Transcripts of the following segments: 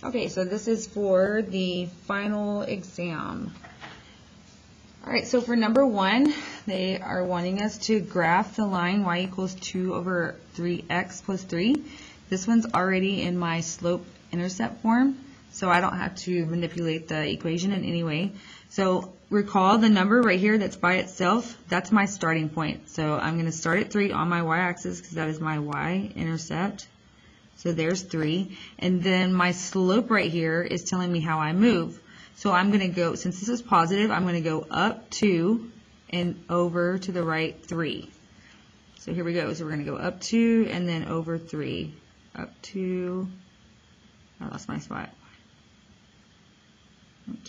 Okay, so this is for the final exam. All right, so for number 1, they are wanting us to graph the line y equals 2 over 3x plus 3. This one's already in my slope-intercept form, so I don't have to manipulate the equation in any way. So recall the number right here that's by itself, that's my starting point. So I'm going to start at 3 on my y-axis because that is my y-intercept. So there's 3. And then my slope right here is telling me how I move. So I'm going to go, since this is positive, I'm going to go up 2 and over to the right 3. So here we go. So we're going to go up 2 and then over 3. Up 2. I lost my spot.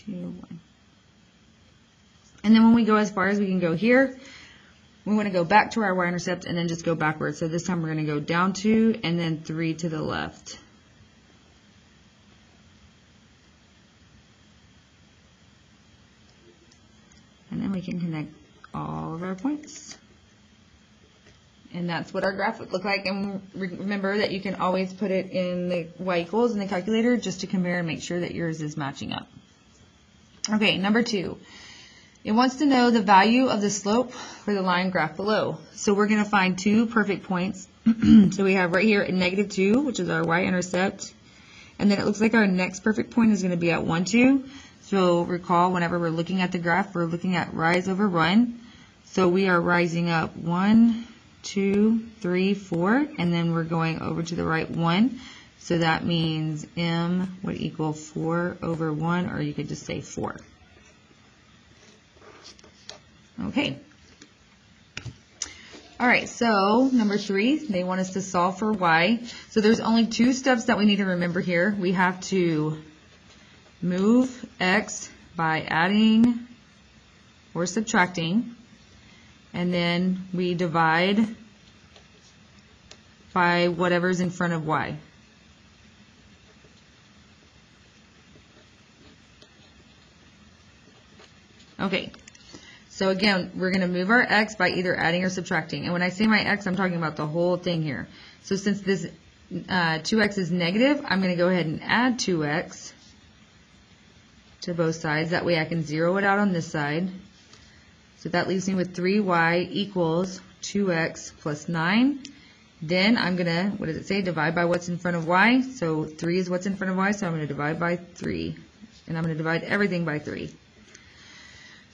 2, 1. And then when we go as far as we can go here, we want to go back to our y-intercept and then just go backwards. So this time we're going to go down 2 and then 3 to the left. And then we can connect all of our points. And that's what our graph would look like. And remember that you can always put it in the y equals in the calculator just to compare and make sure that yours is matching up. Okay, number 2. It wants to know the value of the slope for the line graph below. So we're going to find 2 perfect points. So we have right here at -2, which is our y-intercept. And then it looks like our next perfect point is going to be at 1, 2. So recall, whenever we're looking at the graph, we're looking at rise over run. So we are rising up 1, 2, 3, 4, and then we're going over to the right 1. So that means m would equal 4 over 1, or you could just say 4. Okay. All right, so number 3, they want us to solve for y. So there's only 2 steps that we need to remember here. We have to move x by adding or subtracting, and then we divide by whatever's in front of y. Okay, so again, we're going to move our x by either adding or subtracting. And when I say my x, I'm talking about the whole thing here. So since this 2x is negative, I'm going to go ahead and add 2x to both sides. That way I can zero it out on this side. So that leaves me with 3y equals 2x plus 9. Then I'm going to, what does it say? Divide by what's in front of y. So 3 is what's in front of y, so I'm going to divide by 3. And I'm going to divide everything by 3.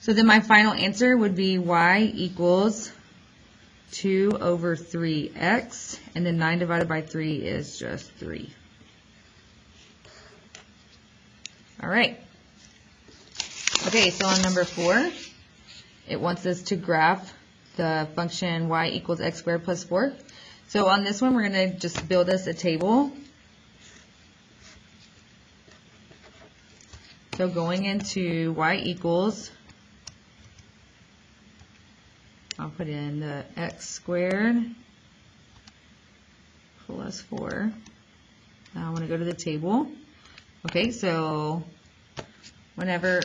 So then my final answer would be y equals 2 over 3x. And then 9 divided by 3 is just 3. All right. Okay, so on number 4, it wants us to graph the function y equals x squared plus 4. So on this one, we're going to just build us a table. So going into y equals, I'll put in the x squared plus 4. Now I want to go to the table. Okay, so whenever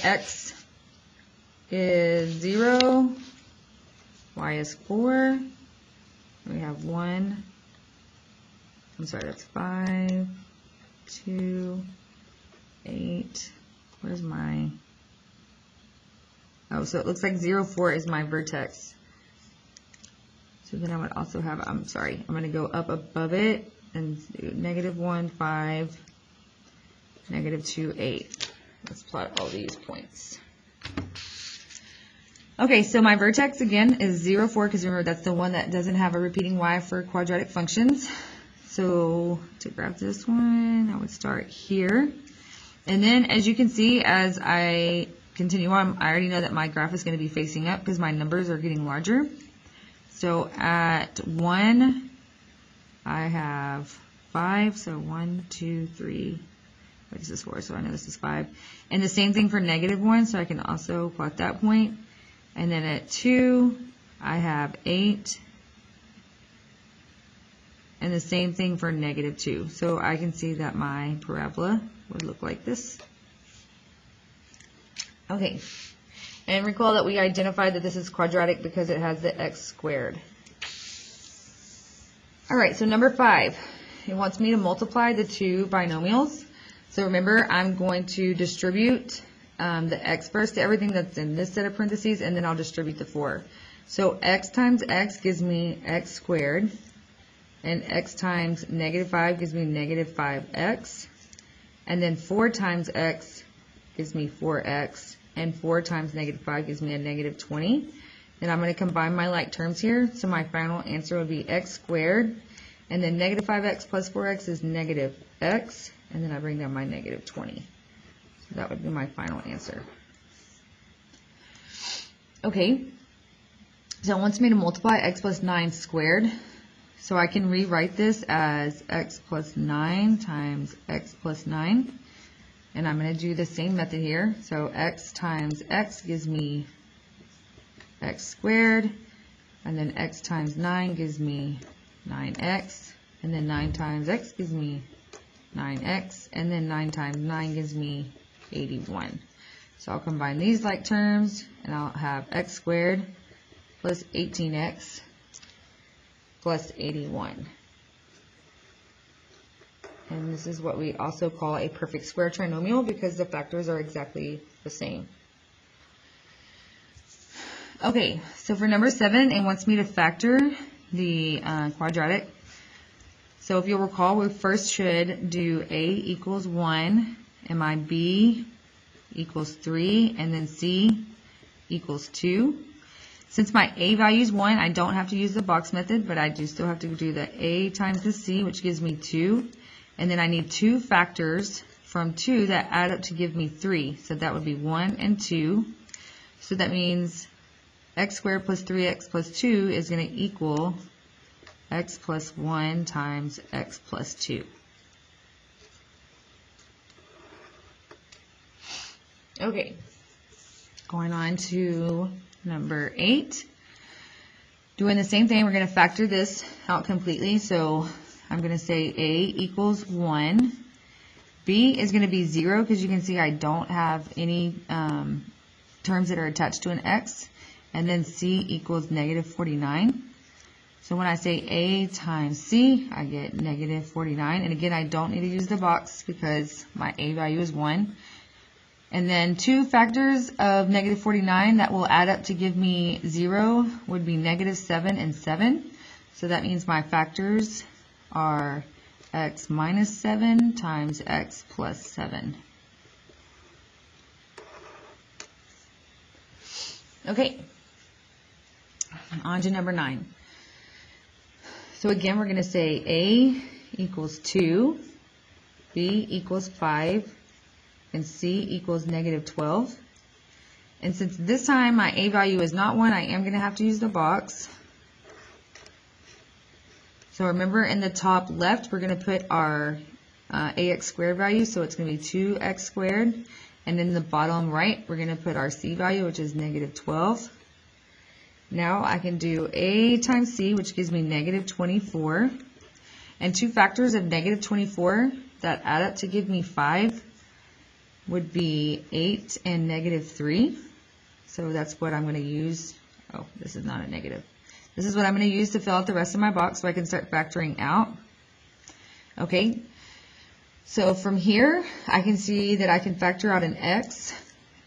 x is 0, y is 4, we have 1, I'm sorry, that's 5, 2, 8, where's my, oh, so it looks like 0, 4 is my vertex. So then I would also have, I'm sorry, I'm going to go up above it and do -1, 5, -2, 8. Let's plot all these points. Okay, so my vertex again is 0, 4, because remember that's the one that doesn't have a repeating y for quadratic functions. So to graph this one, I would start here. And then as you can see, as I continue on, I already know that my graph is going to be facing up because my numbers are getting larger. So at 1, I have 5, so 1, 2, 3, what is this 4? So I know this is 5. And the same thing for -1, so I can also plot that point. And then at 2, I have 8. And the same thing for -2. So I can see that my parabola would look like this. Okay. And recall that we identified that this is quadratic because it has the x squared. All right, so number 5. it wants me to multiply the two binomials. So remember, I'm going to distribute the x first to everything that's in this set of parentheses, and then I'll distribute the 4. So x times x gives me x squared, and x times negative 5 gives me negative 5x, and then 4 times x gives me 4x, and 4 times negative 5 gives me a negative 20. And I'm going to combine my like terms here, so my final answer would be x squared, and then negative 5x plus 4x is negative x, and then I bring down my negative 20. So that would be my final answer. Okay, so it wants me to multiply x plus 9 squared. So I can rewrite this as x plus 9 times x plus 9. And I'm going to do the same method here. So x times x gives me x squared, and then x times 9 gives me 9x, and then 9 times x gives me 9x, and then 9 times 9 gives me 81. So I'll combine these like terms, and I'll have x squared plus 18x plus 81. And this is what we also call a perfect square trinomial because the factors are exactly the same. Okay, so for number 7, it wants me to factor the quadratic. So if you'll recall, we first should do a equals 1, and my b equals 3, and then c equals 2. Since my a value is 1, I don't have to use the box method, but I do still have to do the a times the c, which gives me 2. And then I need 2 factors from 2 that add up to give me 3. So that would be 1 and 2. So that means x squared plus 3x plus 2 is going to equal x plus 1 times x plus 2. Okay, going on to number 8. Doing the same thing, we're going to factor this out completely. So I'm going to say a equals 1. B is going to be 0 because you can see I don't have any terms that are attached to an x. And then c equals negative 49. So when I say a times c, I get negative 49. And again, I don't need to use the box because my a value is 1. And then 2 factors of negative 49 that will add up to give me 0 would be negative 7 and 7. So that means my factors are x minus 7 times x plus 7. Okay, on to number 9. So again, we're going to say a equals 2, b equals 5, and c equals negative 12. And since this time my a value is not 1, I am going to have to use the box. So remember, in the top left, we're going to put our ax squared value, so it's going to be 2x squared. And in the bottom right, we're going to put our c value, which is negative 12. Now I can do a times c, which gives me negative 24. And 2 factors of negative 24 that add up to give me 5 would be 8 and negative 3. So that's what I'm going to use. Oh, this is not a negative. This is what I'm going to use to fill out the rest of my box so I can start factoring out. Okay, so from here, I can see that I can factor out an x.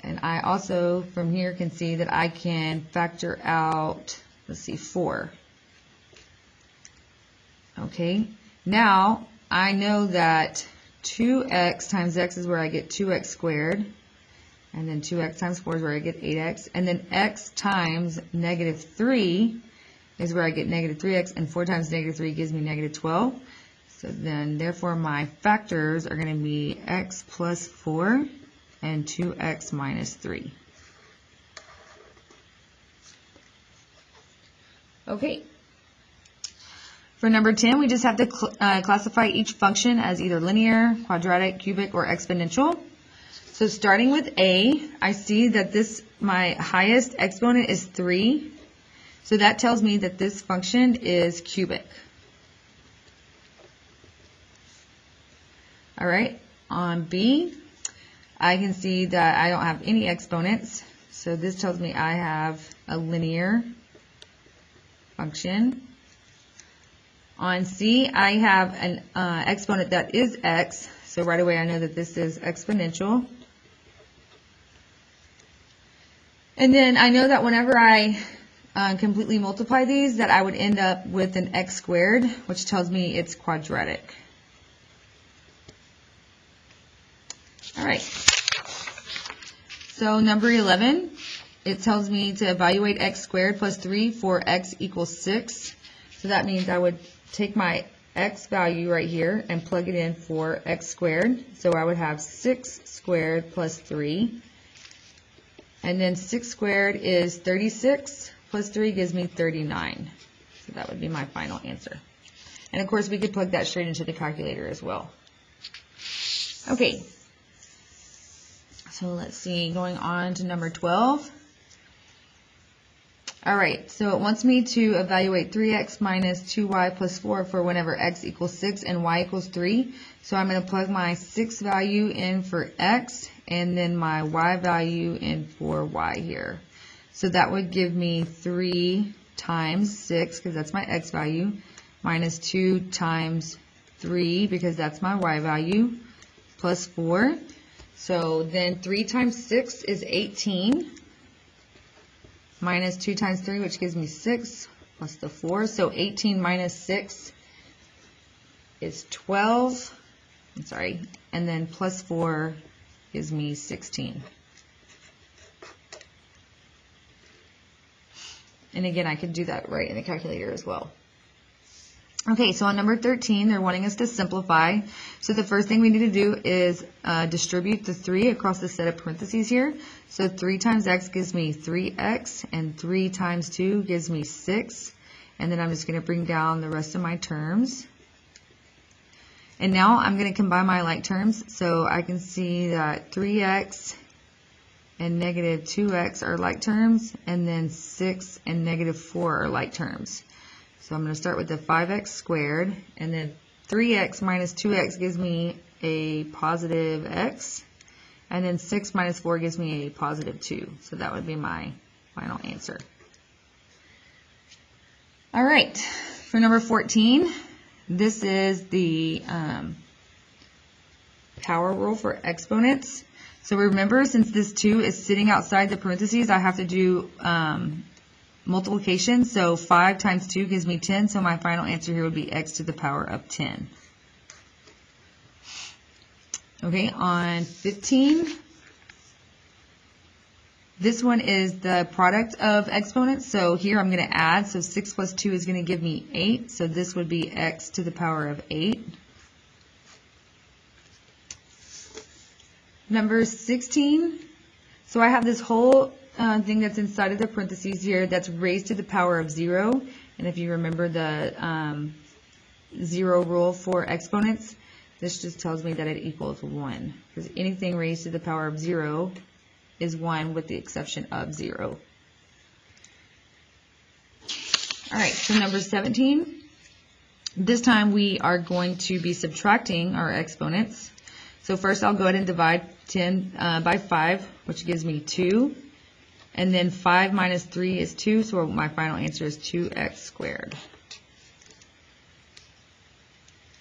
And I also, from here, can see that I can factor out, let's see, 4. Okay, now I know that 2x times x is where I get 2x squared. And then 2x times 4 is where I get 8x. And then x times negative 3 is where I get negative 3x. And 4 times negative 3 gives me negative 12. So then, therefore, my factors are going to be x plus 4 and 2x minus 3. Okay. For number 10, we just have to classify each function as either linear, quadratic, cubic, or exponential. So starting with a, I see that my highest exponent is 3. So that tells me that this function is cubic. All right, on b, I can see that I don't have any exponents. So this tells me I have a linear function. On C, I have an exponent that is x, so right away I know that this is exponential. And then I know that whenever I completely multiply these, that I would end up with an x squared, which tells me it's quadratic. All right. So number 11, it tells me to evaluate x squared plus 3 for x equals 6. So that means I would take my x value right here and plug it in for x squared. So I would have 6 squared plus 3. And then 6 squared is 36 plus 3 gives me 39. So that would be my final answer. And of course we could plug that straight into the calculator as well. Okay. So let's see, going on to number 12. All right, so it wants me to evaluate 3x minus 2y plus 4 for whenever x equals 6 and y equals 3. So I'm going to plug my 6 value in for x and then my y value in for y here. So that would give me 3 times 6, because that's my x value, minus 2 times 3, because that's my y value, plus 4. So then 3 times 6 is 18. Minus 2 times 3, which gives me 6, plus the 4. So 18 minus 6 is 12. I'm sorry. And then plus 4 gives me 16. And again, I could do that right in the calculator as well. Okay, so on number 13, they're wanting us to simplify. So the first thing we need to do is distribute the 3 across the set of parentheses here. So 3 times x gives me 3x, and 3 times 2 gives me 6. And then I'm just going to bring down the rest of my terms. And now I'm going to combine my like terms. So I can see that 3x and negative 2x are like terms, and then 6 and negative 4 are like terms. So I'm going to start with the 5x squared, and then 3x minus 2x gives me a positive x, and then 6 minus 4 gives me a positive 2. So that would be my final answer. All right, for number 14, this is the power rule for exponents. So remember, since this 2 is sitting outside the parentheses, I have to do multiplication. So 5 times 2 gives me 10. So my final answer here would be x to the power of 10. Okay, on 15, this one is the product of exponents. So here I'm going to add. So 6 plus 2 is going to give me 8. So this would be x to the power of 8. Number 16. So I have this whole thing that's inside of the parentheses here that's raised to the power of 0. And if you remember the 0 rule for exponents, this just tells me that it equals 1. Because anything raised to the power of 0 is 1 with the exception of 0. All right, so number 17. This time we are going to be subtracting our exponents. So first I'll go ahead and divide 10 by 5, which gives me 2. And then 5 minus 3 is 2, so my final answer is 2x squared.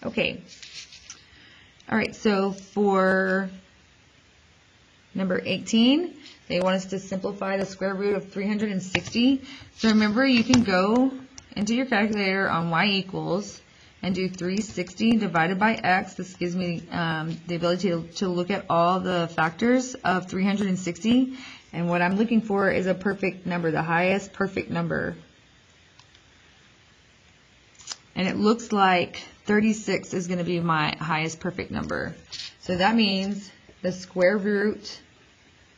Okay. All right, so for number 18, they want us to simplify the square root of 360. So remember, you can go into your calculator on y equals and do 360 divided by x. This gives me the ability to look at all the factors of 360. And what I'm looking for is a perfect number, the highest perfect number. And it looks like 36 is going to be my highest perfect number. So that means the square root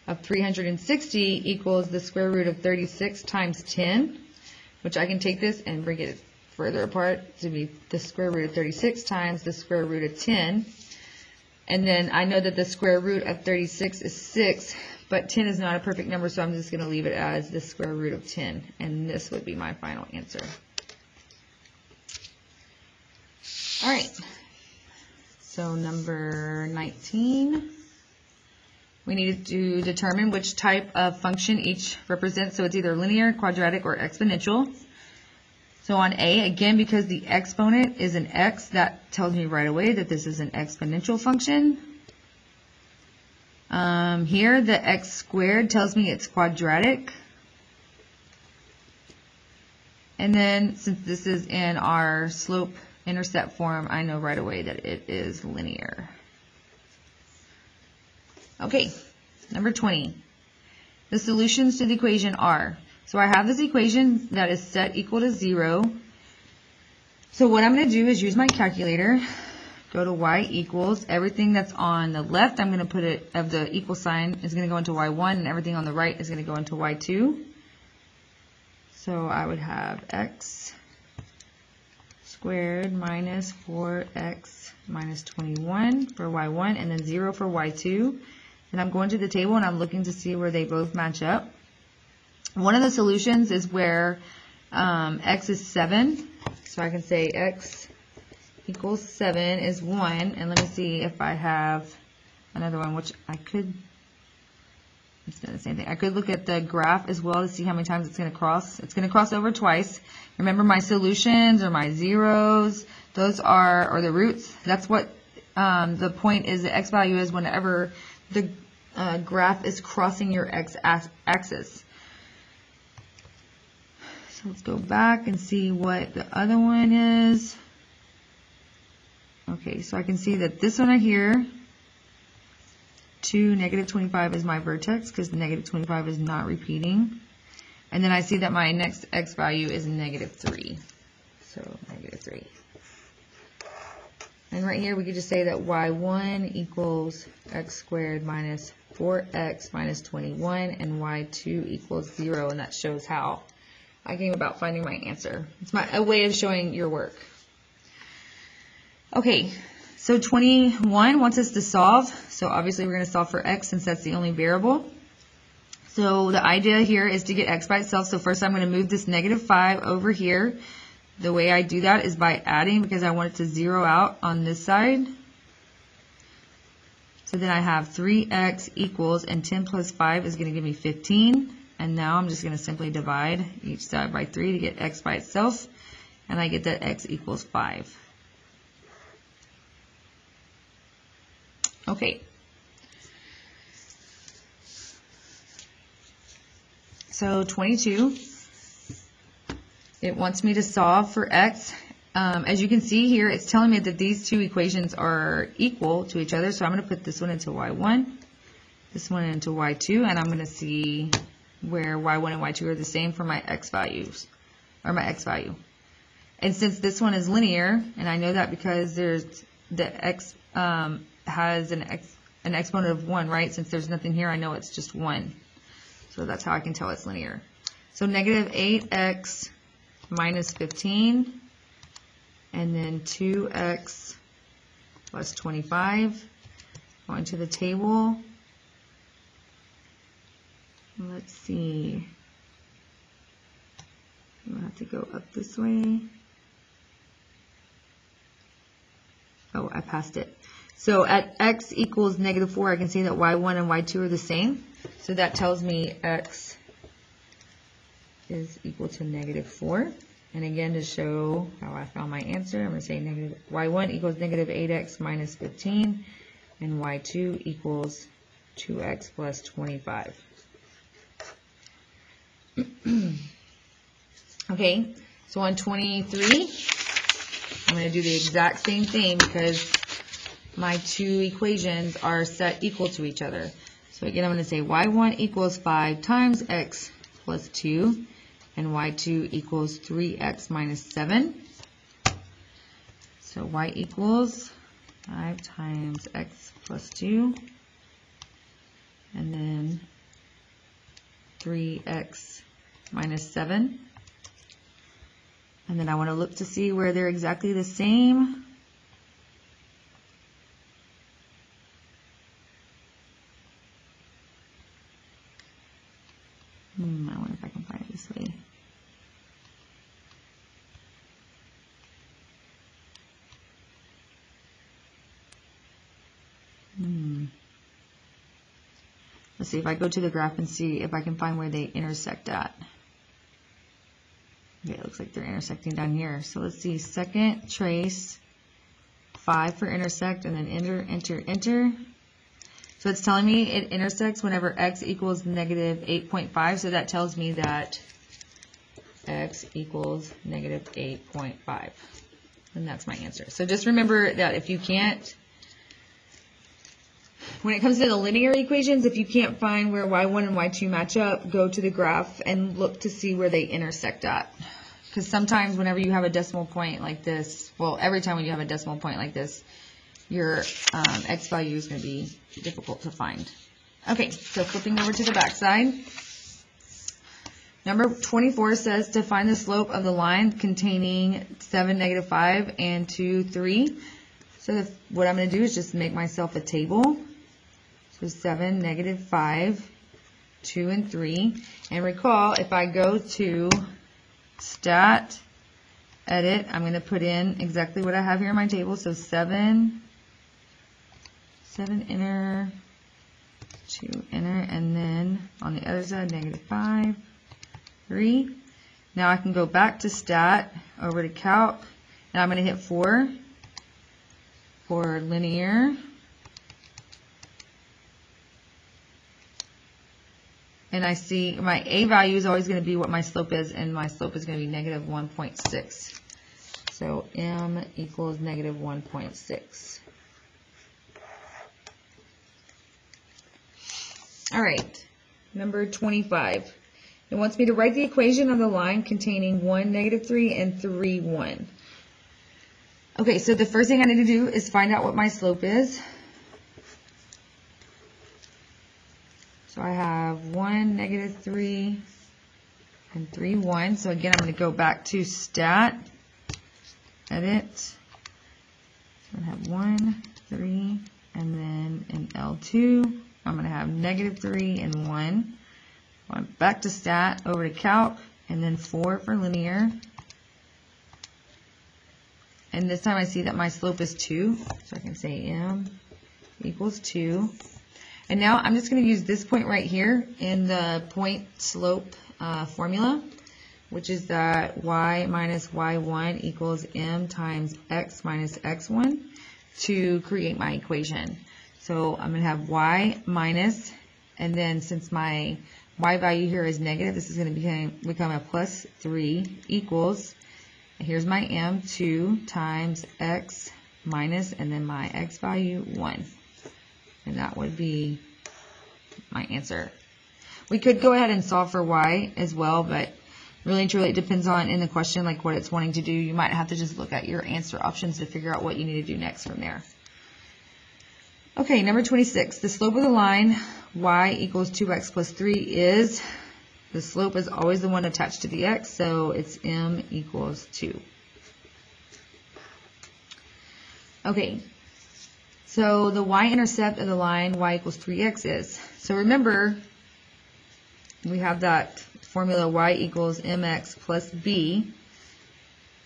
of 360 equals the square root of 36 times 10, which I can take this and bring it further apart to be the square root of 36 times the square root of 10. And then I know that the square root of 36 is 6, but 10 is not a perfect number, so I'm just going to leave it as the square root of 10. And this would be my final answer. All right. So number 19, we needed to determine which type of function each represents. So it's either linear, quadratic, or exponential. So on A, again, because the exponent is an x, that tells me right away that this is an exponential function. Here, the x squared tells me it's quadratic. And then, since this is in our slope-intercept form, I know right away that it is linear. Okay, number 20. The solutions to the equation are, so I have this equation that is set equal to 0. So what I'm going to do is use my calculator, go to y equals, everything that's on the left, I'm going to put it, of the equal sign, is going to go into y1, and everything on the right is going to go into y2. So I would have x squared minus 4x minus 21 for y1, and then 0 for y2. And I'm going to the table and I'm looking to see where they both match up. One of the solutions is where x is 7. So I can say x equals 7 is 1. And let me see if I have another one, which I could, it's the same thing. I could look at the graph as well to see how many times it's going to cross. It's going to cross over twice. Remember, my solutions or my zeros, those are, or the roots, that's what the point is. The x value is whenever the graph is crossing your x-axis. So let's go back and see what the other one is. Okay, so I can see that this one right here, to negative 25 is my vertex because the negative 25 is not repeating. And then I see that my next x value is negative 3. So negative 3. And right here we could just say that y1 equals x squared minus 4x minus 21 and y2 equals 0, and that shows how I came about finding my answer. It's a way of showing your work. Okay, so 21 wants us to solve. So obviously we're going to solve for x since that's the only variable. So the idea here is to get x by itself. So first I'm going to move this negative 5 over here. The way I do that is by adding, because I want it to zero out on this side. So then I have 3x equals, and 10 plus 5 is going to give me 15. And now I'm just going to simply divide each side by 3 to get x by itself. And I get that x equals 5. Okay. So 22. It wants me to solve for x. As you can see here, it's telling me that these two equations are equal to each other. So I'm going to put this one into y1, this one into y2, and I'm going to see where y1 and y2 are the same for my x values, or my x value. And since this one is linear, and I know that because there's the x has an exponent of 1, right? Since there's nothing here, I know it's just 1. So that's how I can tell it's linear. So negative 8x minus 15, and then 2x plus 25. Going to the table. Let's see. I'm going to have to go up this way. Oh, I passed it. So at x equals negative 4, I can see that y1 and y2 are the same. So that tells me x is equal to negative 4. And again, to show how I found my answer, I'm going to say negative y1 equals negative 8x minus 15, and y2 equals 2x plus 25. Okay, so on 23, I'm going to do the exact same thing because my two equations are set equal to each other. So again, I'm going to say y1 equals 5 times x plus 2, and y2 equals 3x minus 7. So y equals 5 times x plus 2, and then 3x minus 7. And then I want to look to see where they're exactly the same. I wonder if I can find it this way. Let's see if I go to the graph and see if I can find where they intersect at. Okay, it looks like they're intersecting down here. So let's see, second trace, 5 for intersect, and then enter, enter, enter. So it's telling me it intersects whenever x equals negative 8.5. So that tells me that x equals negative 8.5. And that's my answer. So just remember that if you can't, when it comes to the linear equations, if you can't find where y1 and y2 match up, go to the graph and look to see where they intersect at. Because sometimes whenever you have a decimal point like this, well, every time when you have a decimal point like this, your x value is going to be difficult to find. Okay, so flipping over to the back side. Number 24 says to find the slope of the line containing 7, negative 5, and 2, 3. So what I'm going to do is just make myself a table. So 7, negative 5, 2, and 3. And recall, if I go to Stat, Edit, I'm going to put in exactly what I have here in my table. So 7 enter, 2 enter, and then on the other side, negative 5, 3. Now I can go back to Stat, over to Calc, and I'm going to hit 4 for linear. And I see my A value is always going to be what my slope is, and my slope is going to be negative 1.6. So M equals negative 1.6. All right, number 25. It wants me to write the equation of the line containing 1, negative 3, and 3, 1. Okay, so the first thing I need to do is find out what my slope is. So I have 1, negative 3, and 3, 1. So again, I'm going to go back to Stat, Edit. So I'm going to have 1, 3, and then in L2, I'm going to have negative 3 and 1. Back to Stat, over to Calc, and then 4 for linear. And this time I see that my slope is 2, so I can say M equals 2. And now I'm just going to use this point right here in the point slope formula, which is that y minus y1 equals m times x minus x1 to create my equation. So I'm going to have y minus, and then since my y value here is negative, this is going to become a plus 3 equals, here's my m, 2 times x minus, and then my x value, 1. And that would be my answer. We could go ahead and solve for y as well, but really and truly it depends on in the question like what it's wanting to do. You might have to just look at your answer options to figure out what you need to do next from there. Okay, number 26. The slope of the line y equals 2x plus 3 is, the slope is always the one attached to the x, so it's m equals 2. Okay. So the y-intercept of the line y equals 3x is, so remember, we have that formula y equals mx plus b,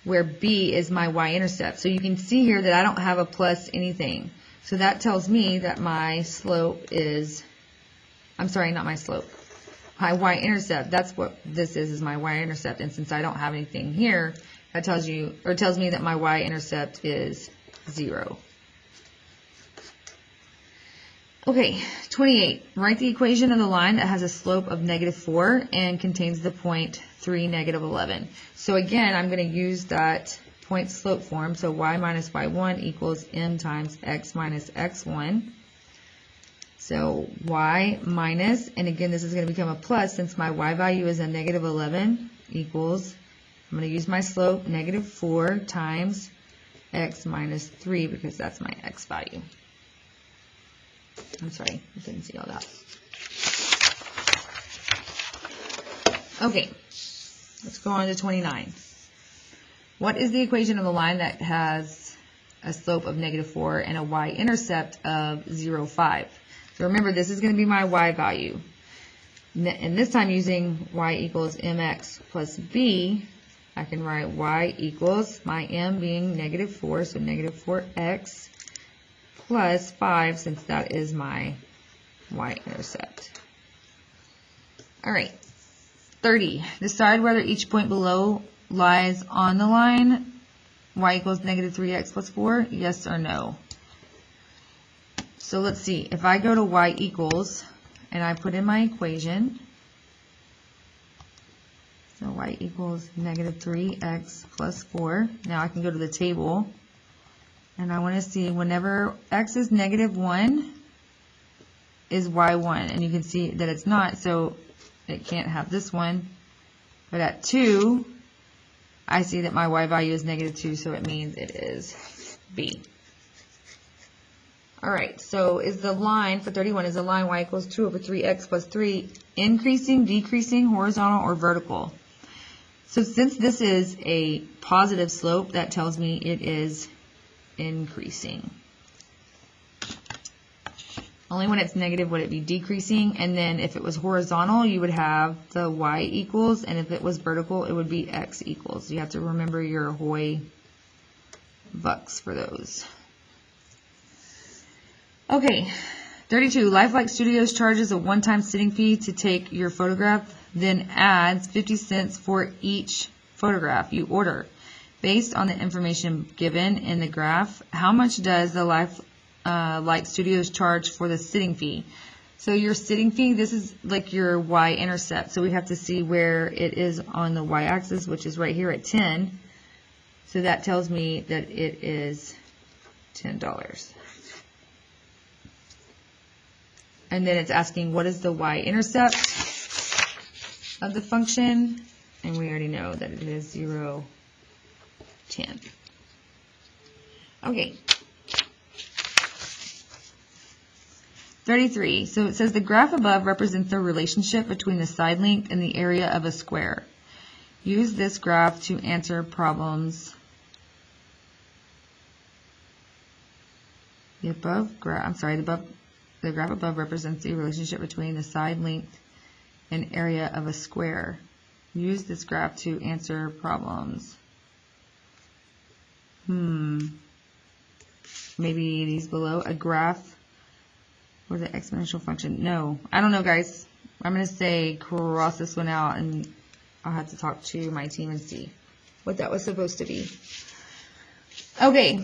where b is my y-intercept. So you can see here that I don't have a plus anything. So that tells me that my slope is, I'm sorry, not my slope, my y-intercept. That's what this is my y-intercept. And since I don't have anything here, that tells you, or tells me that my y-intercept is 0. Okay, 28. Write the equation of the line that has a slope of negative 4 and contains the point 3, negative 11. So again, I'm going to use that point slope form. So y minus y1 equals m times x minus x1. So y minus, and again, this is going to become a plus since my y value is a negative 11 equals, I'm going to use my slope, negative 4 times x minus 3 because that's my x value. I'm sorry, I didn't see all that. Okay, let's go on to 29. What is the equation of the line that has a slope of negative 4 and a y-intercept of 0, 5? So remember, this is going to be my y value. And this time using y equals mx plus b, I can write y equals my m being negative 4, so negative 4x plus 5, since that is my y-intercept. All right, 30. Decide whether each point below lies on the line y equals negative 3x plus 4? Yes or no? So let's see. If I go to y equals and I put in my equation, so y equals negative 3x plus 4. Now I can go to the table and I want to see whenever x is negative 1 is y1, and you can see that it's not, so it can't have this one. But at 2, I see that my y value is negative 2, so it means it is B. Alright, so is the line, for 31, is the line y equals 2 over 3x plus 3 increasing, decreasing, horizontal, or vertical? So since this is a positive slope, that tells me it is increasing. Only when it's negative would it be decreasing, and then if it was horizontal, you would have the y equals, and if it was vertical, it would be x equals. You have to remember your Hoy bucks for those. Okay, 32. Lifelike Studios charges a one-time sitting fee to take your photograph, then adds 50 cents for each photograph you order. Based on the information given in the graph, how much does the Lifelike Studios charge for the sitting fee? So your sitting fee, this is like your y-intercept. So we have to see where it is on the y-axis, which is right here at 10. So that tells me that it is $10. And then it's asking what is the y-intercept of the function, and we already know that it is 0, 10. Okay. 33. So it says the graph above represents the relationship between the side length and the area of a square. Use this graph to answer problems. The graph above represents the relationship between the side length and area of a square. Use this graph to answer problems. Maybe these below. A graph or the exponential function. No, I don't know, guys. I'm going to say cross this one out, and I'll have to talk to my team and see what that was supposed to be. Okay.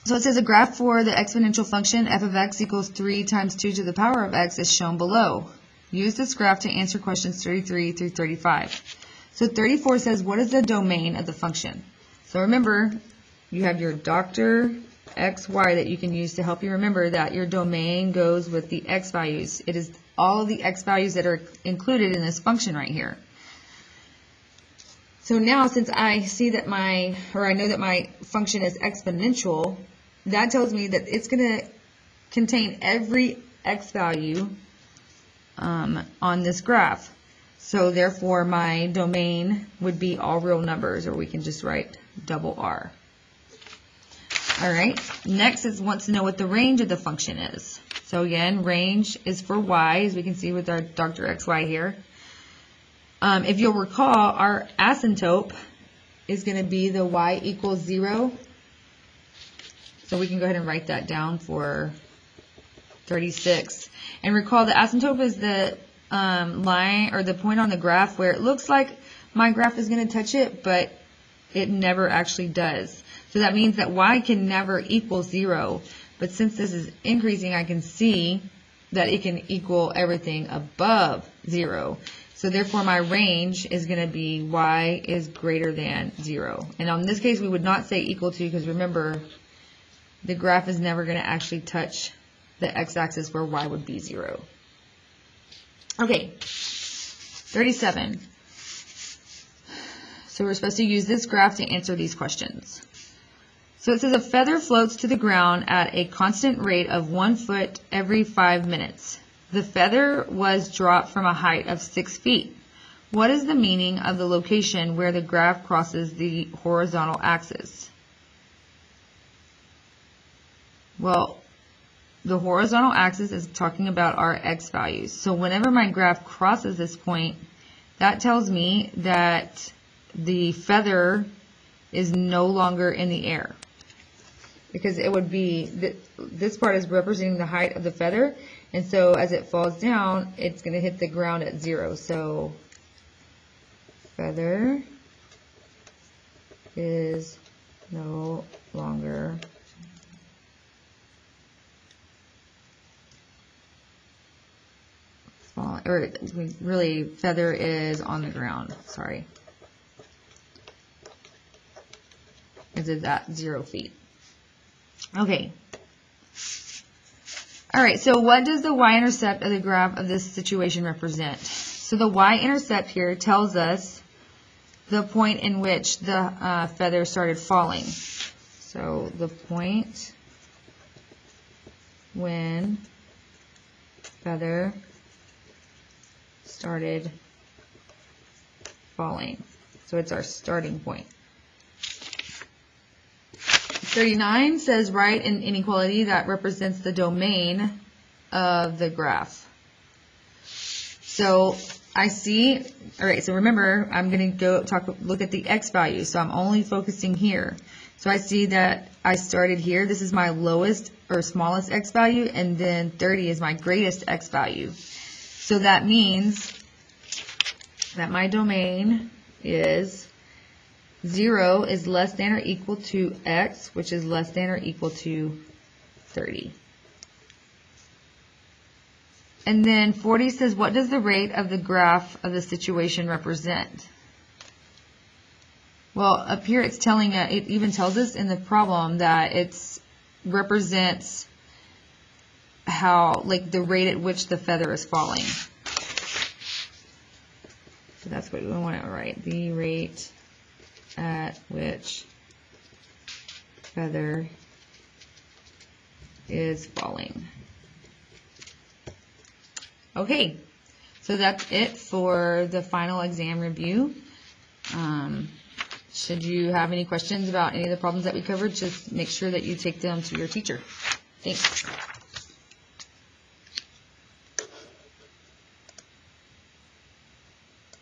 So it says a graph for the exponential function f of x equals 3 times 2 to the power of x is shown below. Use this graph to answer questions 33 through 35. So 34 says, what is the domain of the function? So remember, you have your Dr. XY that you can use to help you remember that your domain goes with the x values. It is all of the x values that are included in this function right here. So now since I see that I know that my function is exponential, that tells me that it's going to contain every x value on this graph. So therefore my domain would be all real numbers, or we can just write double R. Alright, next it wants to know what the range of the function is. So again, range is for y, as we can see with our Dr. XY here. If you'll recall, our asymptote is going to be the y equals 0. So we can go ahead and write that down for 36. And recall the asymptote is the line or the point on the graph where it looks like my graph is going to touch it, but it never actually does. So that means that y can never equal 0. But since this is increasing, I can see that it can equal everything above 0. So therefore my range is going to be y is greater than 0. And in this case we would not say equal to, because remember the graph is never going to actually touch the x-axis where y would be 0. Okay, 37. So we're supposed to use this graph to answer these questions. So it says a feather floats to the ground at a constant rate of 1 foot every 5 minutes. The feather was dropped from a height of 6 feet. What is the meaning of the location where the graph crosses the horizontal axis? Well, the horizontal axis is talking about our x values. So whenever my graph crosses this point, that tells me that the feather is no longer in the air. Because it would be, this part is representing the height of the feather, and so as it falls down, it's going to hit the ground at 0. So feather is no longer falling, or really, feather is on the ground, sorry. Is it at 0 feet? Okay. All right, so what does the y-intercept of the graph of this situation represent? So the y-intercept here tells us the point in which the feather started falling. So the point when feather started falling. So it's our starting point. 39 says write an inequality that represents the domain of the graph. So I see, all right, so remember, I'm going to look at the x value. So I'm only focusing here. So I see that I started here. This is my lowest or smallest x value, and then 30 is my greatest x value. So that means that my domain is 0 is less than or equal to x, which is less than or equal to 30. And then 40 says, what does the rate of the graph of the situation represent? Well, up here it's telling it even tells us in the problem that it represents how, like, the rate at which the feather is falling. So that's what we want to write. The rate at which feather is falling. Okay, so that's it for the final exam review. Should you have any questions about any of the problems that we covered, just make sure that you take them to your teacher. Thanks.